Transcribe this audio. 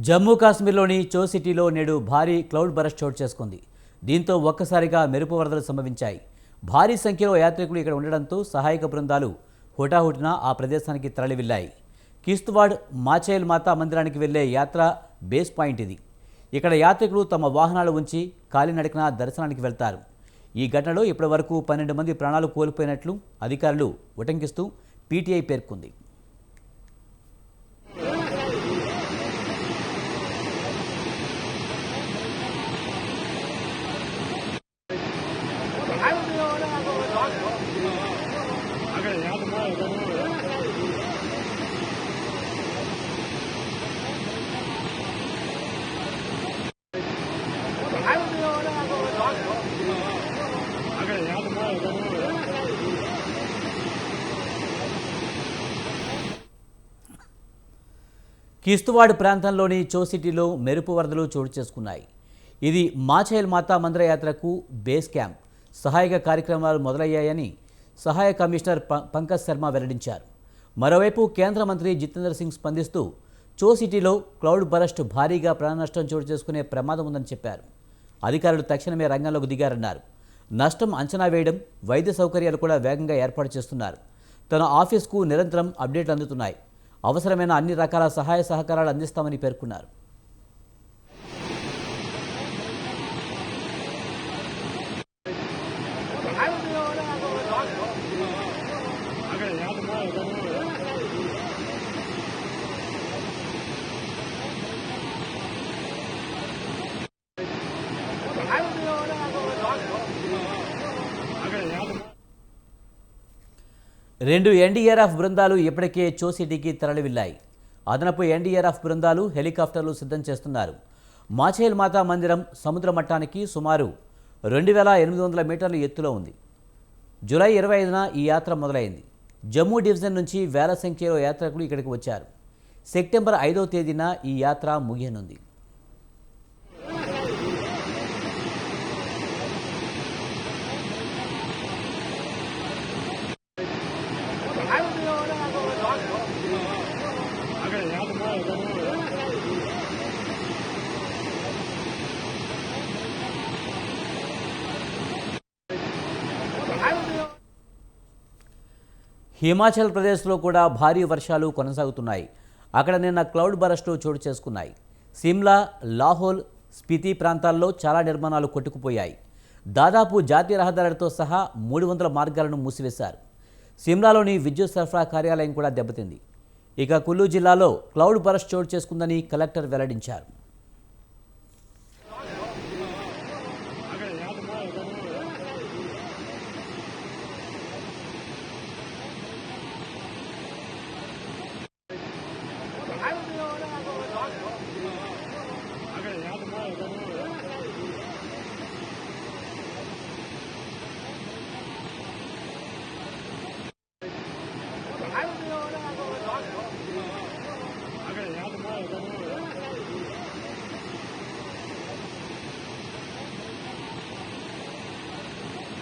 జమ్మూ కాశ్మీర్లోని చో సిటీలో నేడు భారీ క్లౌడ్ బరస్ట్ చోటు చేసుకుంది. దీంతో ఒక్కసారిగా మెరుపు వరదలు సంభవించాయి. భారీ సంఖ్యలో యాత్రికులు ఇక్కడ ఉండడంతో సహాయక బృందాలు హుటాహుటిన ఆ ప్రదేశానికి తరలివెళ్లాయి. కిష్త్వాడ్ మాచేల్ మాతా మందిరానికి వెళ్లే యాత్ర బేస్ పాయింట్ ఇది. ఇక్కడ యాత్రికులు తమ వాహనాలు ఉంచి కాలినడకన దర్శనానికి వెళ్తారు. ఈ ఘటనలో ఇప్పటివరకు 12 మంది ప్రాణాలు కోల్పోయినట్లు అధికారులు ఉటంకిస్తూ పీటీఐ పేర్కొంది. కిష్త్వాడ్ ప్రాంతంలోని చో సిటీలో మెరుపు వరదలు చోటు చేసుకున్నాయి. ఇది మాచేల్ మాతా మందిర యాత్రకు బేస్ క్యాంప్. సహాయక కార్యక్రమాలు మొదలయ్యాయని సహాయ కమిషనర్ పంకజ్ శర్మ వెల్లడించారు. మరోవైపు కేంద్ర మంత్రి జితేంద్ర సింగ్ స్పందిస్తూ చో సిటీలో క్లౌడ్ బరస్ట్ భారీగా ప్రాణనష్టం చోటు చేసుకునే ప్రమాదం ఉందని చెప్పారు. అధికారులు తక్షణమే రంగంలోకి దిగారన్నారు. నష్టం అంచనా వేయడం, వైద్య సౌకర్యాలు కూడా వేగంగా ఏర్పాటు చేస్తున్నారు. తన ఆఫీస్కు నిరంతరం అప్డేట్లు అందుతున్నాయి. అవసరమైన అన్ని రకాల సహాయ సహకారాలు అందిస్తామని పేర్కొన్నారు. రెండు ఎన్డీఆర్ఎఫ్ బృందాలు ఇప్పటికే చో సిటీకి తరలివెళ్లాయి. అదనపు ఎన్డీఆర్ఎఫ్ బృందాలు హెలికాప్టర్లు సిద్ధం చేస్తున్నారు. మాచేల్ మాతా మందిరం సముద్ర మట్టానికి సుమారు 2800 మీటర్ల ఎత్తులో ఉంది. జూలై 25న ఈ యాత్ర మొదలైంది. జమ్మూ డివిజన్ నుంచి వేల సంఖ్యలో యాత్రికులు ఇక్కడికి వచ్చారు. సెప్టెంబర్ 5వ తేదీన ఈ యాత్ర ముగియనుంది. హిమాచల్ ప్రదేశ్లో కూడా భారీ వర్షాలు కొనసాగుతున్నాయి. అక్కడ నిన్న క్లౌడ్ బరస్టు చోటు చేసుకున్నాయి. సిమ్లా, లాహోల్, స్పితి ప్రాంతాల్లో చాలా నిర్మాణాలు కొట్టుకుపోయాయి. దాదాపు జాతీయ రహదారులతో సహా 300 మార్గాలను మూసివేశారు. సిమ్లాలోని విద్యుత్ సరఫరా కార్యాలయం కూడా దెబ్బతింది. ఇక కుల్లు జిల్లాలో క్లౌడ్ బరస్ట్ చోటు చేసుకుందని కలెక్టర్ వెల్లడించారు.